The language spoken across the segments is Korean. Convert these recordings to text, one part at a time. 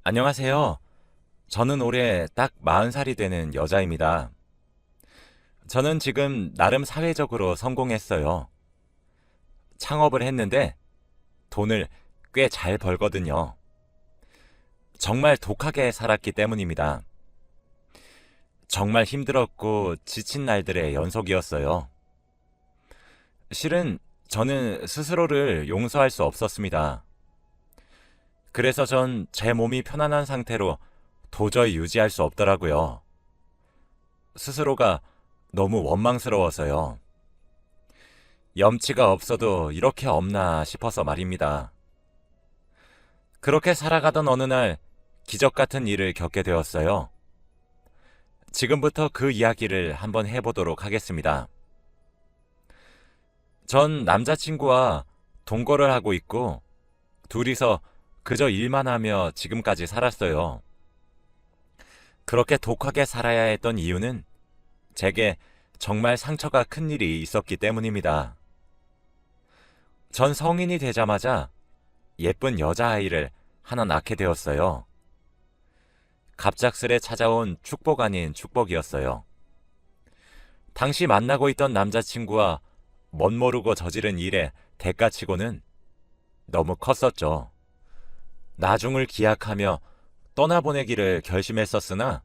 안녕하세요. 저는 올해 딱 40살이 되는 여자입니다. 저는 지금 나름 사회적으로 성공했어요. 창업을 했는데 돈을 꽤 잘 벌거든요. 정말 독하게 살았기 때문입니다. 정말 힘들었고 지친 날들의 연속이었어요. 실은 저는 스스로를 용서할 수 없었습니다. 그래서 전 제 몸이 편안한 상태로 도저히 유지할 수 없더라고요. 스스로가 너무 원망스러워서요. 염치가 없어도 이렇게 없나 싶어서 말입니다. 그렇게 살아가던 어느 날 기적 같은 일을 겪게 되었어요. 지금부터 그 이야기를 한번 해보도록 하겠습니다. 전 남자친구와 동거를 하고 있고 둘이서 그저 일만 하며 지금까지 살았어요. 그렇게 독하게 살아야 했던 이유는 제게 정말 상처가 큰 일이 있었기 때문입니다. 전 성인이 되자마자 예쁜 여자아이를 하나 낳게 되었어요. 갑작스레 찾아온 축복 아닌 축복이었어요. 당시 만나고 있던 남자친구와 멋모르고 저지른 일의 대가치고는 너무 컸었죠. 나중을 기약하며 떠나보내기를 결심했었으나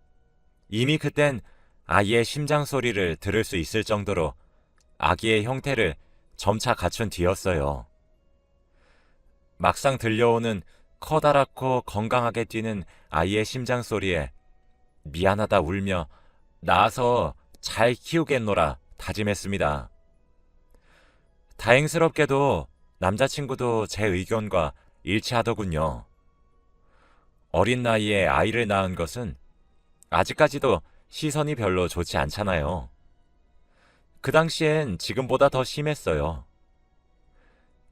이미 그땐 아이의 심장 소리를 들을 수 있을 정도로 아기의 형태를 점차 갖춘 뒤였어요. 막상 들려오는 커다랗고 건강하게 뛰는 아이의 심장 소리에 미안하다 울며 낳아서 잘 키우겠노라 다짐했습니다. 다행스럽게도 남자친구도 제 의견과 일치하더군요. 어린 나이에 아이를 낳은 것은 아직까지도 시선이 별로 좋지 않잖아요. 그 당시엔 지금보다 더 심했어요.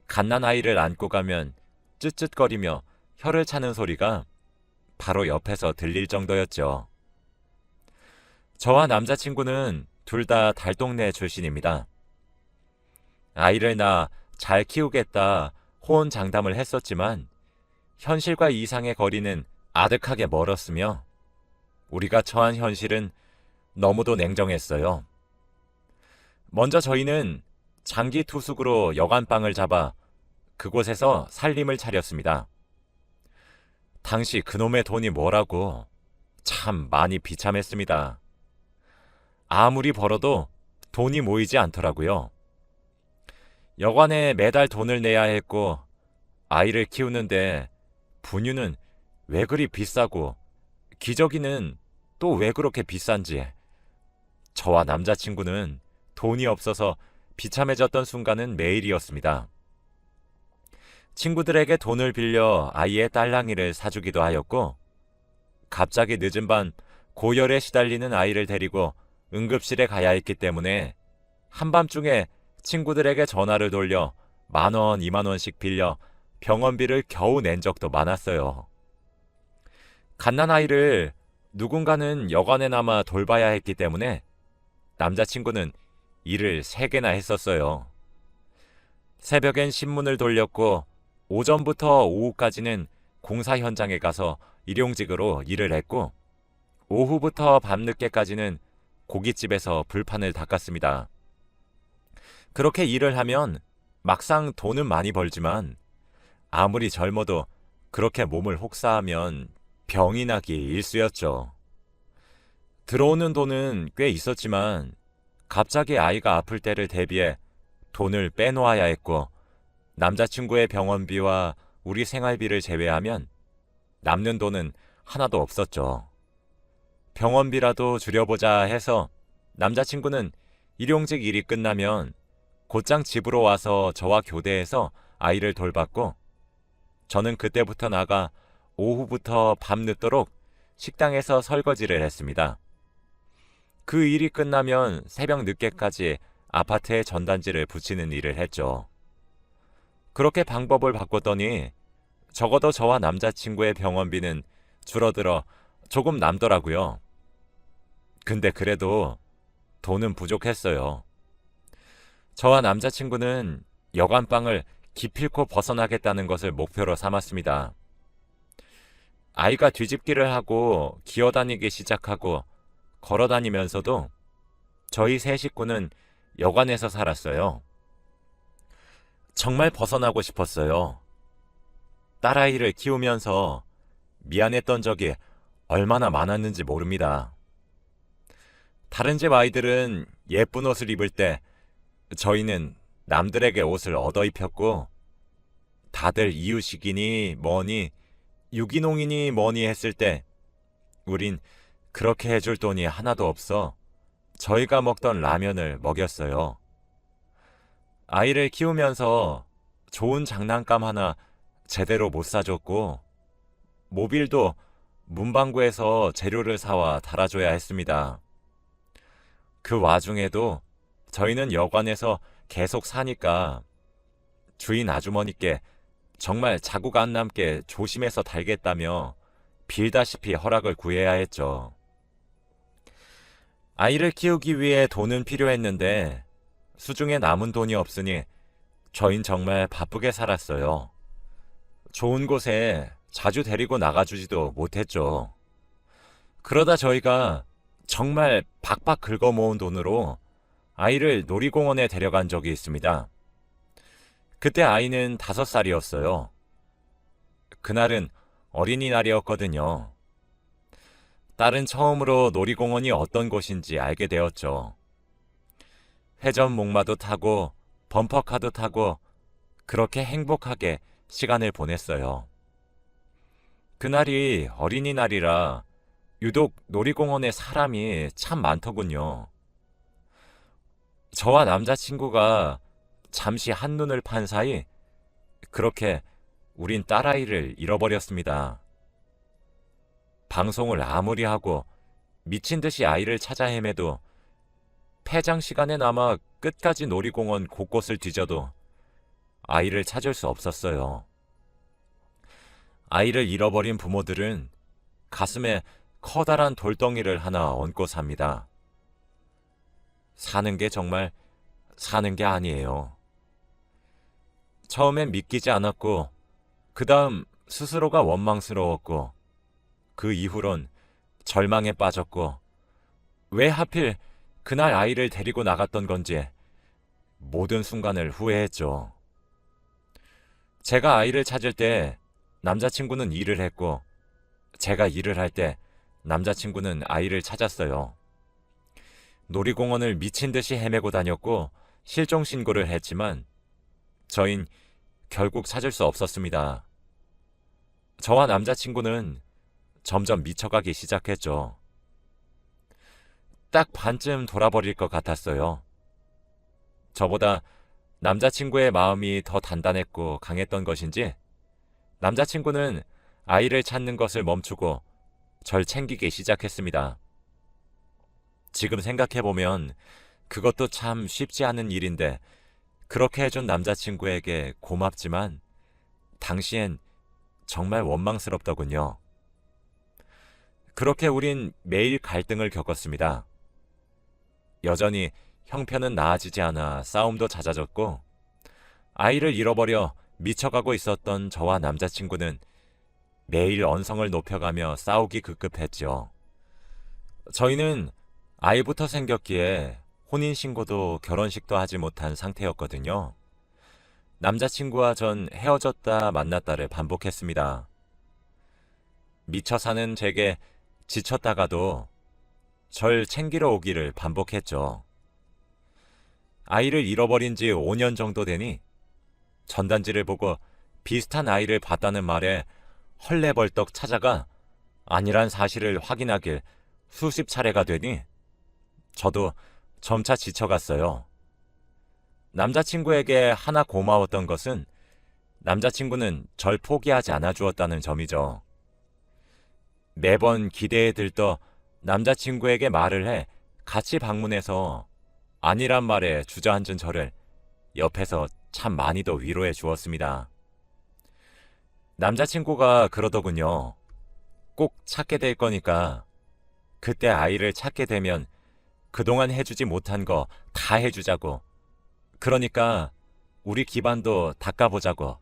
갓난아이를 안고 가면 쯧쯧거리며 혀를 차는 소리가 바로 옆에서 들릴 정도였죠. 저와 남자친구는 둘 다 달동네 출신입니다. 아이를 낳아 잘 키우겠다 호언장담을 했었지만 현실과 이상의 거리는 아득하게 멀었으며 우리가 처한 현실은 너무도 냉정했어요. 먼저 저희는 장기 투숙으로 여관방을 잡아 그곳에서 살림을 차렸습니다. 당시 그놈의 돈이 뭐라고 참 많이 비참했습니다. 아무리 벌어도 돈이 모이지 않더라고요. 여관에 매달 돈을 내야 했고 아이를 키우는데 분유는 왜 그리 비싸고 기저귀는 또 왜 그렇게 비싼지 저와 남자친구는 돈이 없어서 비참해졌던 순간은 매일이었습니다. 친구들에게 돈을 빌려 아이의 딸랑이를 사주기도 하였고 갑자기 늦은 밤 고열에 시달리는 아이를 데리고 응급실에 가야 했기 때문에 한밤중에 친구들에게 전화를 돌려 10,000원, 20,000원씩 빌려 병원비를 겨우 낸 적도 많았어요. 갓난아이를 누군가는 여관에 남아 돌봐야 했기 때문에 남자친구는 일을 3개나 했었어요. 새벽엔 신문을 돌렸고 오전부터 오후까지는 공사 현장에 가서 일용직으로 일을 했고 오후부터 밤늦게까지는 고깃집에서 불판을 닦았습니다. 그렇게 일을 하면 막상 돈은 많이 벌지만 아무리 젊어도 그렇게 몸을 혹사하면 병이 나기 일쑤였죠. 들어오는 돈은 꽤 있었지만 갑자기 아이가 아플 때를 대비해 돈을 빼놓아야 했고 남자친구의 병원비와 우리 생활비를 제외하면 남는 돈은 하나도 없었죠. 병원비라도 줄여보자 해서 남자친구는 일용직 일이 끝나면 곧장 집으로 와서 저와 교대해서 아이를 돌봤고 저는 그때부터 나가 오후부터 밤늦도록 식당에서 설거지를 했습니다. 그 일이 끝나면 새벽 늦게까지 아파트에 전단지를 붙이는 일을 했죠. 그렇게 방법을 바꿨더니 적어도 저와 남자친구의 병원비는 줄어들어 조금 남더라고요. 근데 그래도 돈은 부족했어요. 저와 남자친구는 여관방을 기필코 벗어나겠다는 것을 목표로 삼았습니다. 아이가 뒤집기를 하고 기어다니기 시작하고 걸어다니면서도 저희 세 식구는 여관에서 살았어요. 정말 벗어나고 싶었어요. 딸아이를 키우면서 미안했던 적이 얼마나 많았는지 모릅니다. 다른 집 아이들은 예쁜 옷을 입을 때 저희는 남들에게 옷을 얻어 입혔고, 다들 이유식이니 뭐니 유기농이니 뭐니 했을 때 우린 그렇게 해줄 돈이 하나도 없어 저희가 먹던 라면을 먹였어요. 아이를 키우면서 좋은 장난감 하나 제대로 못 사줬고, 모빌도 문방구에서 재료를 사와 달아줘야 했습니다. 그 와중에도 저희는 여관에서 계속 사니까 주인 아주머니께 정말 자국 안 남게 조심해서 달겠다며 빌다시피 허락을 구해야 했죠. 아이를 키우기 위해 돈은 필요했는데 수중에 남은 돈이 없으니 저흰 정말 바쁘게 살았어요. 좋은 곳에 자주 데리고 나가주지도 못했죠. 그러다 저희가 정말 박박 긁어 모은 돈으로 아이를 놀이공원에 데려간 적이 있습니다. 그때 아이는 5살이었어요. 그날은 어린이날이었거든요. 딸은 처음으로 놀이공원이 어떤 곳인지 알게 되었죠. 회전 목마도 타고 범퍼카도 타고 그렇게 행복하게 시간을 보냈어요. 그날이 어린이날이라 유독 놀이공원에 사람이 참 많더군요. 저와 남자친구가 잠시 한눈을 판 사이 그렇게 우린 딸아이를 잃어버렸습니다. 방송을 아무리 하고 미친 듯이 아이를 찾아 헤매도 폐장 시간에 남아 끝까지 놀이공원 곳곳을 뒤져도 아이를 찾을 수 없었어요. 아이를 잃어버린 부모들은 가슴에 커다란 돌덩이를 하나 얹고 삽니다. 사는 게 정말 사는 게 아니에요. 처음엔 믿기지 않았고, 그 다음 스스로가 원망스러웠고, 그 이후론 절망에 빠졌고, 왜 하필 그날 아이를 데리고 나갔던 건지 모든 순간을 후회했죠. 제가 아이를 찾을 때 남자친구는 일을 했고, 제가 일을 할 때 남자친구는 아이를 찾았어요. 놀이공원을 미친 듯이 헤매고 다녔고 실종 신고를 했지만 저흰 결국 찾을 수 없었습니다. 저와 남자친구는 점점 미쳐가기 시작했죠. 딱 반쯤 돌아버릴 것 같았어요. 저보다 남자친구의 마음이 더 단단했고 강했던 것인지 남자친구는 아이를 찾는 것을 멈추고 절 챙기기 시작했습니다. 지금 생각해보면 그것도 참 쉽지 않은 일인데 그렇게 해준 남자친구에게 고맙지만 당시엔 정말 원망스럽더군요. 그렇게 우린 매일 갈등을 겪었습니다. 여전히 형편은 나아지지 않아 싸움도 잦아졌고, 아이를 잃어버려 미쳐가고 있었던 저와 남자친구는 매일 언성을 높여가며 싸우기 급급했죠. 저희는 아이부터 생겼기에 혼인신고도 결혼식도 하지 못한 상태였거든요. 남자친구와 전 헤어졌다 만났다를 반복했습니다. 미쳐 사는 제게 지쳤다가도 절 챙기러 오기를 반복했죠. 아이를 잃어버린 지 5년 정도 되니 전단지를 보고 비슷한 아이를 봤다는 말에 헐레벌떡 찾아가 아니란 사실을 확인하길 수십 차례가 되니 저도 점차 지쳐갔어요. 남자친구에게 하나 고마웠던 것은 남자친구는 절 포기하지 않아 주었다는 점이죠. 매번 기대에 들떠 남자친구에게 말을 해 같이 방문해서 아니란 말에 주저앉은 저를 옆에서 참 많이도 위로해 주었습니다. 남자친구가 그러더군요. 꼭 찾게 될 거니까 그때 아이를 찾게 되면 그동안 해주지 못한 거 다 해주자고. 그러니까 우리 기반도 닦아보자고.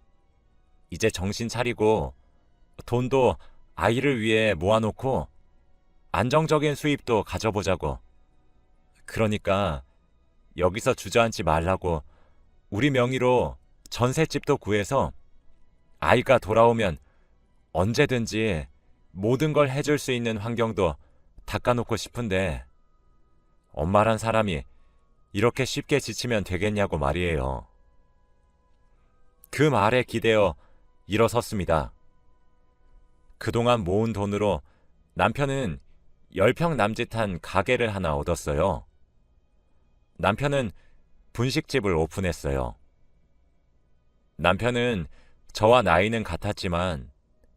이제 정신 차리고 돈도 아이를 위해 모아놓고 안정적인 수입도 가져보자고. 그러니까 여기서 주저앉지 말라고 우리 명의로 전셋집도 구해서 아이가 돌아오면 언제든지 모든 걸 해줄 수 있는 환경도 닦아놓고 싶은데 엄마란 사람이 이렇게 쉽게 지치면 되겠냐고 말이에요. 그 말에 기대어 일어섰습니다. 그동안 모은 돈으로 남편은 10평 남짓한 가게를 하나 얻었어요. 남편은 분식집을 오픈했어요. 남편은 저와 나이는 같았지만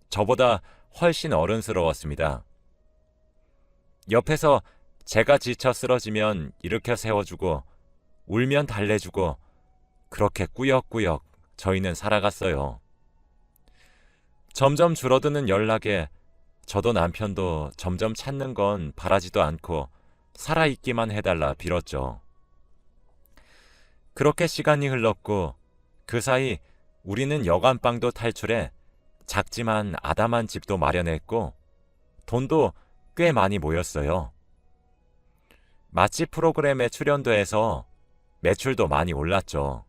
저보다 훨씬 어른스러웠습니다. 옆에서 제가 지쳐 쓰러지면 일으켜 세워주고 울면 달래주고 그렇게 꾸역꾸역 저희는 살아갔어요. 점점 줄어드는 연락에 저도 남편도 점점 찾는 건 바라지도 않고 살아있기만 해달라 빌었죠. 그렇게 시간이 흘렀고 그 사이 우리는 여관방도 탈출해 작지만 아담한 집도 마련했고 돈도 꽤 많이 모였어요. 맛집 프로그램에 출연도 해서 매출도 많이 올랐죠.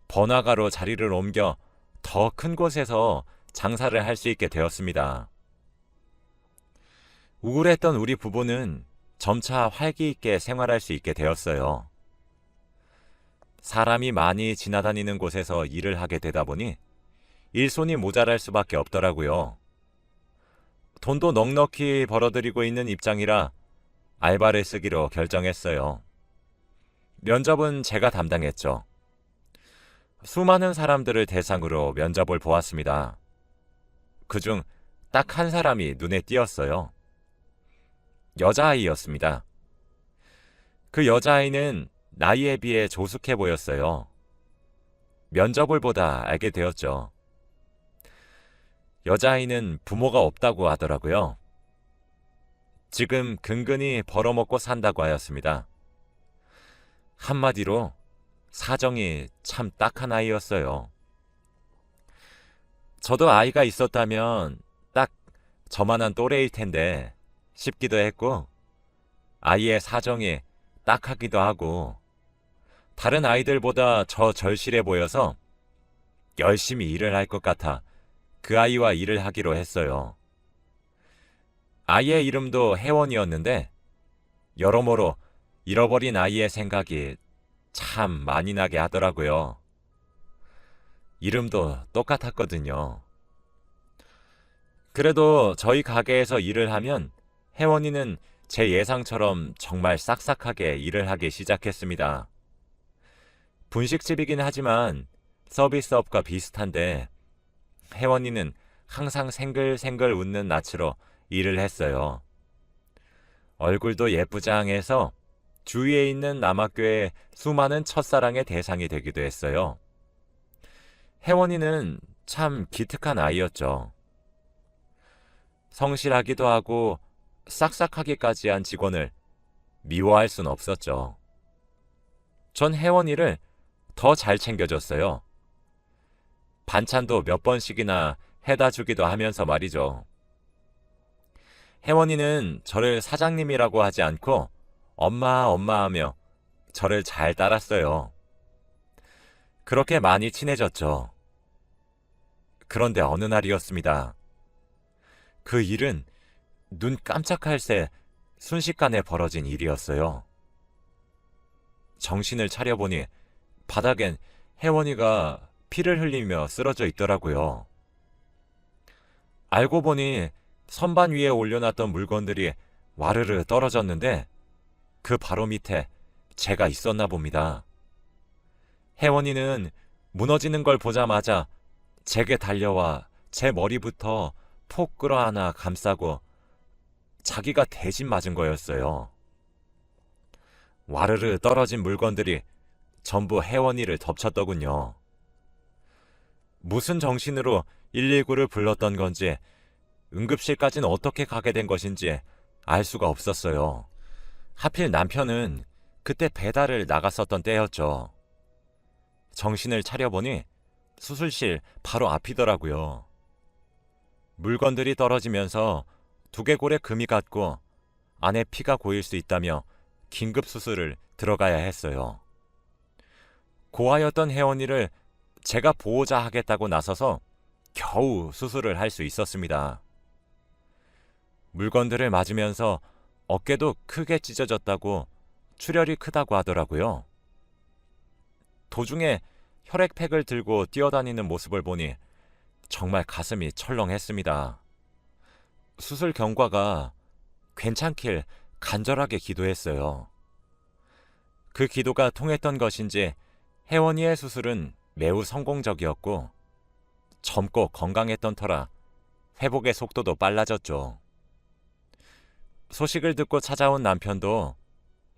번화가로 자리를 옮겨 더 큰 곳에서 장사를 할 수 있게 되었습니다. 우울했던 우리 부부는 점차 활기 있게 생활할 수 있게 되었어요. 사람이 많이 지나다니는 곳에서 일을 하게 되다 보니 일손이 모자랄 수밖에 없더라고요. 돈도 넉넉히 벌어들이고 있는 입장이라 알바를 쓰기로 결정했어요. 면접은 제가 담당했죠. 수많은 사람들을 대상으로 면접을 보았습니다. 그중 딱 한 사람이 눈에 띄었어요. 여자아이였습니다. 그 여자아이는 나이에 비해 조숙해 보였어요. 면접을 보다 알게 되었죠. 여자아이는 부모가 없다고 하더라고요. 지금 근근히 벌어먹고 산다고 하였습니다. 한마디로 사정이 참 딱한 아이였어요. 저도 아이가 있었다면 딱 저만한 또래일 텐데 싶기도 했고 아이의 사정이 딱하기도 하고 다른 아이들보다 저 절실해 보여서 열심히 일을 할 것 같아 그 아이와 일을 하기로 했어요. 아이의 이름도 혜원이었는데 여러모로 잃어버린 아이의 생각이 참 많이 나게 하더라고요. 이름도 똑같았거든요. 그래도 저희 가게에서 일을 하면 혜원이는 제 예상처럼 정말 싹싹하게 일을 하기 시작했습니다. 분식집이긴 하지만 서비스업과 비슷한데 혜원이는 항상 생글생글 웃는 낯으로 일을 했어요. 얼굴도 예쁘장해서 주위에 있는 남학교의 수많은 첫사랑의 대상이 되기도 했어요. 혜원이는 참 기특한 아이였죠. 성실하기도 하고 싹싹하기까지 한 직원을 미워할 순 없었죠. 전 혜원이를 더 잘 챙겨줬어요. 반찬도 몇 번씩이나 해다 주기도 하면서 말이죠. 혜원이는 저를 사장님이라고 하지 않고 엄마 엄마 하며 저를 잘 따랐어요. 그렇게 많이 친해졌죠. 그런데 어느 날이었습니다. 그 일은 눈 깜짝할 새 순식간에 벌어진 일이었어요. 정신을 차려보니 바닥엔 혜원이가 피를 흘리며 쓰러져 있더라고요. 알고 보니 선반 위에 올려놨던 물건들이 와르르 떨어졌는데 그 바로 밑에 제가 있었나 봅니다. 혜원이는 무너지는 걸 보자마자 제게 달려와 제 머리부터 폭 끌어안아 감싸고 자기가 대신 맞은 거였어요. 와르르 떨어진 물건들이 전부 혜원이를 덮쳤더군요. 무슨 정신으로 119를 불렀던 건지 응급실까지는 어떻게 가게 된 것인지 알 수가 없었어요. 하필 남편은 그때 배달을 나갔었던 때였죠. 정신을 차려보니 수술실 바로 앞이더라고요. 물건들이 떨어지면서 두개골에 금이 갔고 안에 피가 고일 수 있다며 긴급 수술을 들어가야 했어요. 고아였던 혜원이를 제가 보호자 하겠다고 나서서 겨우 수술을 할 수 있었습니다. 물건들을 맞으면서 어깨도 크게 찢어졌다고 출혈이 크다고 하더라고요. 도중에 혈액팩을 들고 뛰어다니는 모습을 보니 정말 가슴이 철렁했습니다. 수술 경과가 괜찮길 간절하게 기도했어요. 그 기도가 통했던 것인지 혜원이의 수술은 매우 성공적이었고 젊고 건강했던 터라 회복의 속도도 빨라졌죠. 소식을 듣고 찾아온 남편도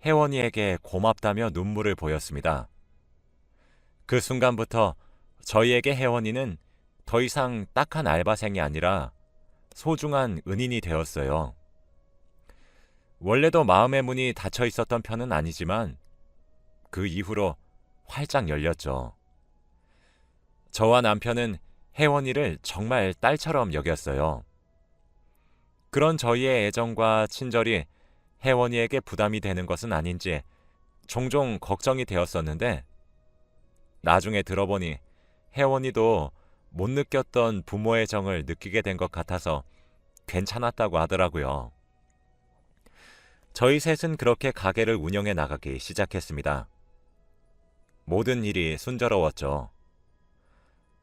혜원이에게 고맙다며 눈물을 보였습니다. 그 순간부터 저희에게 혜원이는 더 이상 딱한 알바생이 아니라 소중한 은인이 되었어요. 원래도 마음의 문이 닫혀 있었던 편은 아니지만 그 이후로 활짝 열렸죠. 저와 남편은 혜원이를 정말 딸처럼 여겼어요. 그런 저희의 애정과 친절이 혜원이에게 부담이 되는 것은 아닌지 종종 걱정이 되었었는데 나중에 들어보니 혜원이도 못 느꼈던 부모의 정을 느끼게 된 것 같아서 괜찮았다고 하더라고요. 저희 셋은 그렇게 가게를 운영해 나가기 시작했습니다. 모든 일이 순조로웠죠.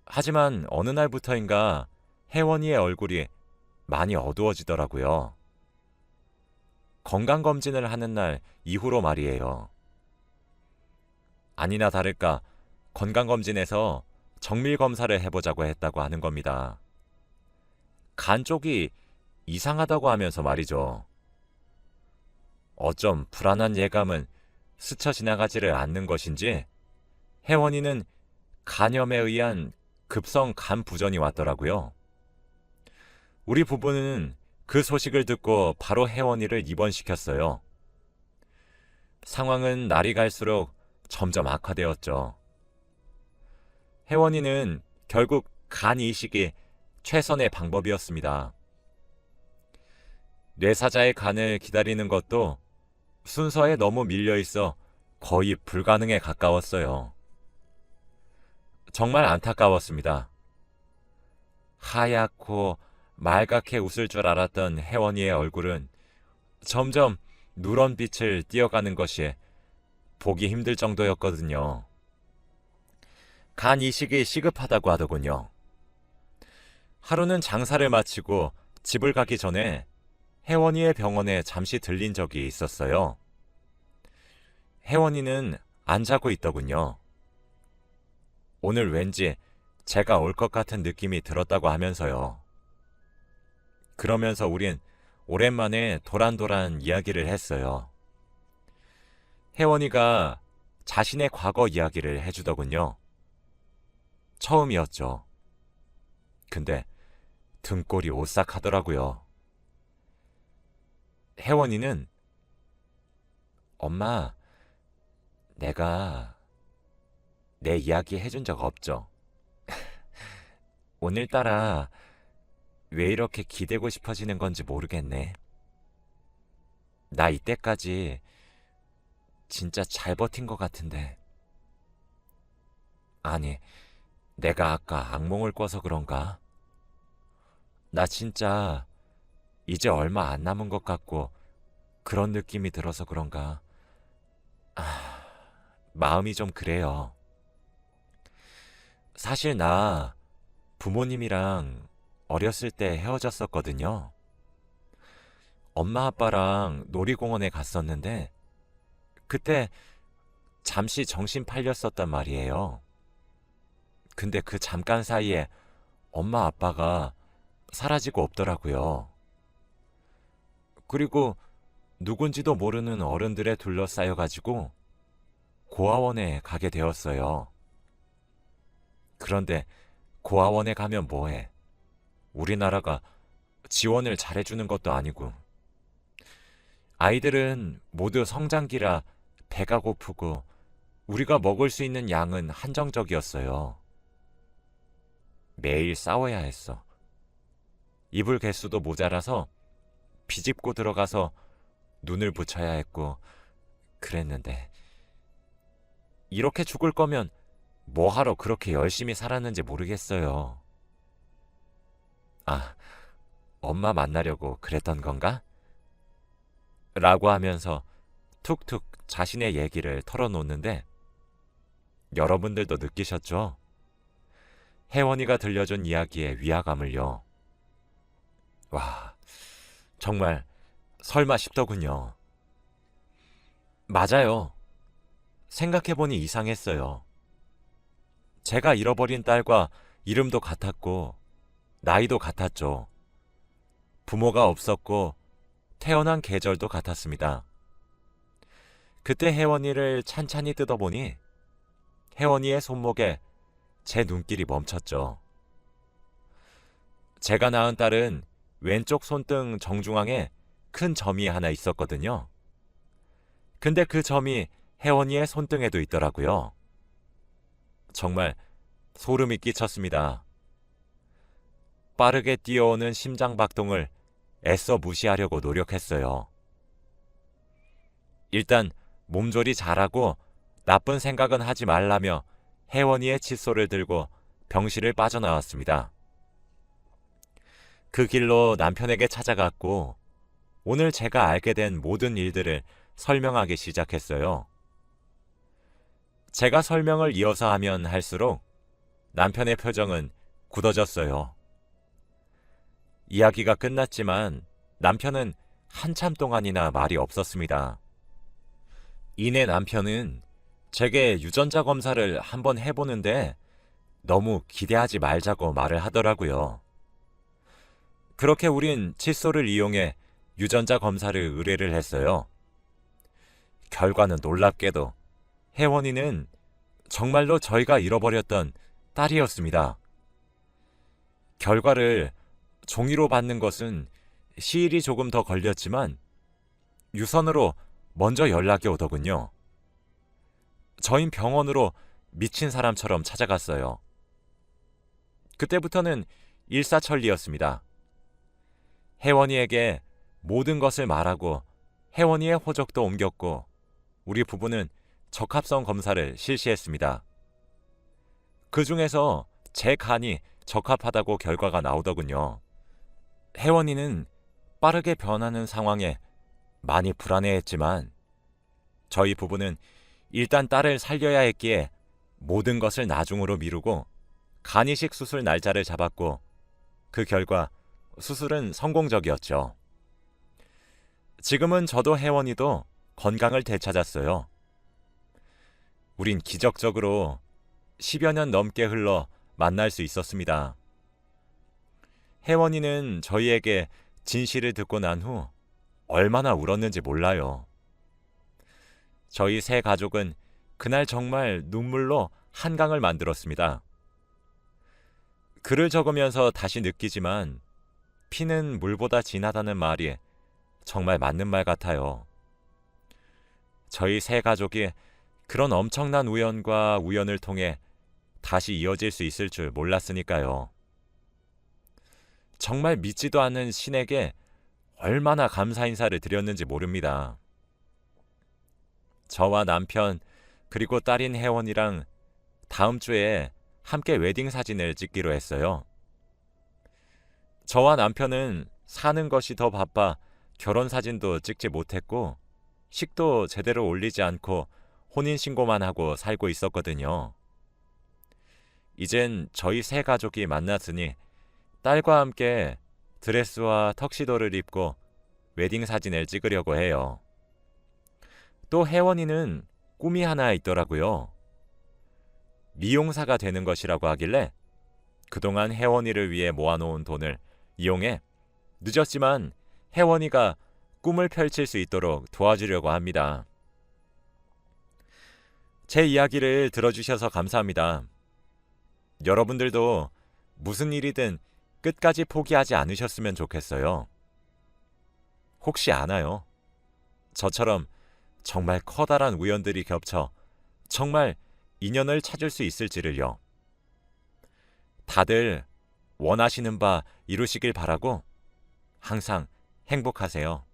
하지만 어느 날부터인가 혜원이의 얼굴이 많이 어두워지더라고요. 건강검진을 하는 날 이후로 말이에요. 아니나 다를까 건강검진에서 정밀검사를 해보자고 했다고 하는 겁니다. 간 쪽이 이상하다고 하면서 말이죠. 어쩜 불안한 예감은 스쳐 지나가지를 않는 것인지 혜원이는 간염에 의한 급성 간 부전이 왔더라고요. 우리 부부는 그 소식을 듣고 바로 혜원이를 입원시켰어요. 상황은 날이 갈수록 점점 악화되었죠. 혜원이는 결국 간 이식이 최선의 방법이었습니다. 뇌사자의 간을 기다리는 것도 순서에 너무 밀려있어 거의 불가능에 가까웠어요. 정말 안타까웠습니다. 하얗고 말갛게 웃을 줄 알았던 혜원이의 얼굴은 점점 누런 빛을 띄어가는 것이 보기 힘들 정도였거든요. 간 이식이 시급하다고 하더군요. 하루는 장사를 마치고 집을 가기 전에 혜원이의 병원에 잠시 들린 적이 있었어요. 혜원이는 안 자고 있더군요. 오늘 왠지 제가 올 것 같은 느낌이 들었다고 하면서요. 그러면서 우린 오랜만에 도란도란 이야기를 했어요. 혜원이가 자신의 과거 이야기를 해주더군요. 처음이었죠. 근데 등골이 오싹하더라고요. 혜원이는 엄마, 내가 내 이야기 해준 적 없죠? 오늘따라 왜 이렇게 기대고 싶어지는 건지 모르겠네. 나 이때까지 진짜 잘 버틴 것 같은데. 아니, 내가 아까 악몽을 꿔서 그런가? 나 진짜 이제 얼마 안 남은 것 같고 그런 느낌이 들어서 그런가? 마음이 좀 그래요. 사실 나 부모님이랑 어렸을 때 헤어졌었거든요. 엄마 아빠랑 놀이공원에 갔었는데 그때 잠시 정신 팔렸었단 말이에요. 근데 그 잠깐 사이에 엄마 아빠가 사라지고 없더라고요. 그리고 누군지도 모르는 어른들에 둘러싸여가지고 고아원에 가게 되었어요. 그런데 고아원에 가면 뭐해? 우리나라가 지원을 잘해주는 것도 아니고. 아이들은 모두 성장기라 배가 고프고 우리가 먹을 수 있는 양은 한정적이었어요. 매일 싸워야 했어. 이불 개수도 모자라서 비집고 들어가서 눈을 붙여야 했고 그랬는데 이렇게 죽을 거면 뭐하러 그렇게 열심히 살았는지 모르겠어요. 아, 엄마 만나려고 그랬던 건가? 라고 하면서 툭툭 자신의 얘기를 털어놓는데 여러분들도 느끼셨죠? 혜원이가 들려준 이야기의 위화감을요. 와, 정말 설마 싶더군요. 맞아요. 생각해보니 이상했어요. 제가 잃어버린 딸과 이름도 같았고 나이도 같았죠. 부모가 없었고 태어난 계절도 같았습니다. 그때 혜원이를 찬찬히 뜯어보니 혜원이의 손목에 제 눈길이 멈췄죠. 제가 낳은 딸은 왼쪽 손등 정중앙에 큰 점이 하나 있었거든요. 근데 그 점이 혜원이의 손등에도 있더라고요. 정말 소름이 끼쳤습니다. 빠르게 뛰어오는 심장 박동을 애써 무시하려고 노력했어요. 일단 몸조리 잘하고 나쁜 생각은 하지 말라며 혜원이의 칫솔을 들고 병실을 빠져나왔습니다. 그 길로 남편에게 찾아갔고 오늘 제가 알게 된 모든 일들을 설명하기 시작했어요. 제가 설명을 이어서 하면 할수록 남편의 표정은 굳어졌어요. 이야기가 끝났지만 남편은 한참 동안이나 말이 없었습니다. 이내 남편은 제게 유전자 검사를 한번 해보는데 너무 기대하지 말자고 말을 하더라고요. 그렇게 우린 칫솔을 이용해 유전자 검사를 의뢰를 했어요. 결과는 놀랍게도 혜원이는 정말로 저희가 잃어버렸던 딸이었습니다. 결과를 종이로 받는 것은 시일이 조금 더 걸렸지만 유선으로 먼저 연락이 오더군요. 저흰 병원으로 미친 사람처럼 찾아갔어요. 그때부터는 일사천리였습니다. 혜원이에게 모든 것을 말하고 혜원이의 호적도 옮겼고 우리 부부는 적합성 검사를 실시했습니다. 그 중에서 제 간이 적합하다고 결과가 나오더군요. 혜원이는 빠르게 변하는 상황에 많이 불안해했지만 저희 부부는 일단 딸을 살려야 했기에 모든 것을 나중으로 미루고 간이식 수술 날짜를 잡았고 그 결과 수술은 성공적이었죠. 지금은 저도 혜원이도 건강을 되찾았어요. 우린 기적적으로 10여 년 넘게 흘러 만날 수 있었습니다. 혜원이는 저희에게 진실을 듣고 난 후 얼마나 울었는지 몰라요. 저희 세 가족은 그날 정말 눈물로 한강을 만들었습니다. 글을 적으면서 다시 느끼지만 피는 물보다 진하다는 말이 정말 맞는 말 같아요. 저희 세 가족이 그런 엄청난 우연과 우연을 통해 다시 이어질 수 있을 줄 몰랐으니까요. 정말 믿지도 않는 신에게 얼마나 감사 인사를 드렸는지 모릅니다. 저와 남편 그리고 딸인 혜원이랑 다음 주에 함께 웨딩 사진을 찍기로 했어요. 저와 남편은 사는 것이 더 바빠 결혼 사진도 찍지 못했고 식도 제대로 올리지 않고 혼인신고만 하고 살고 있었거든요. 이젠 저희 세 가족이 만났으니 딸과 함께 드레스와 턱시도를 입고 웨딩 사진을 찍으려고 해요. 또 혜원이는 꿈이 하나 있더라고요. 미용사가 되는 것이라고 하길래 그동안 혜원이를 위해 모아놓은 돈을 이용해 늦었지만 혜원이가 꿈을 펼칠 수 있도록 도와주려고 합니다. 제 이야기를 들어주셔서 감사합니다. 여러분들도 무슨 일이든 끝까지 포기하지 않으셨으면 좋겠어요. 혹시 아나요? 저처럼 정말 커다란 우연들이 겹쳐 정말 인연을 찾을 수 있을지를요. 다들 원하시는 바 이루시길 바라고 항상 행복하세요.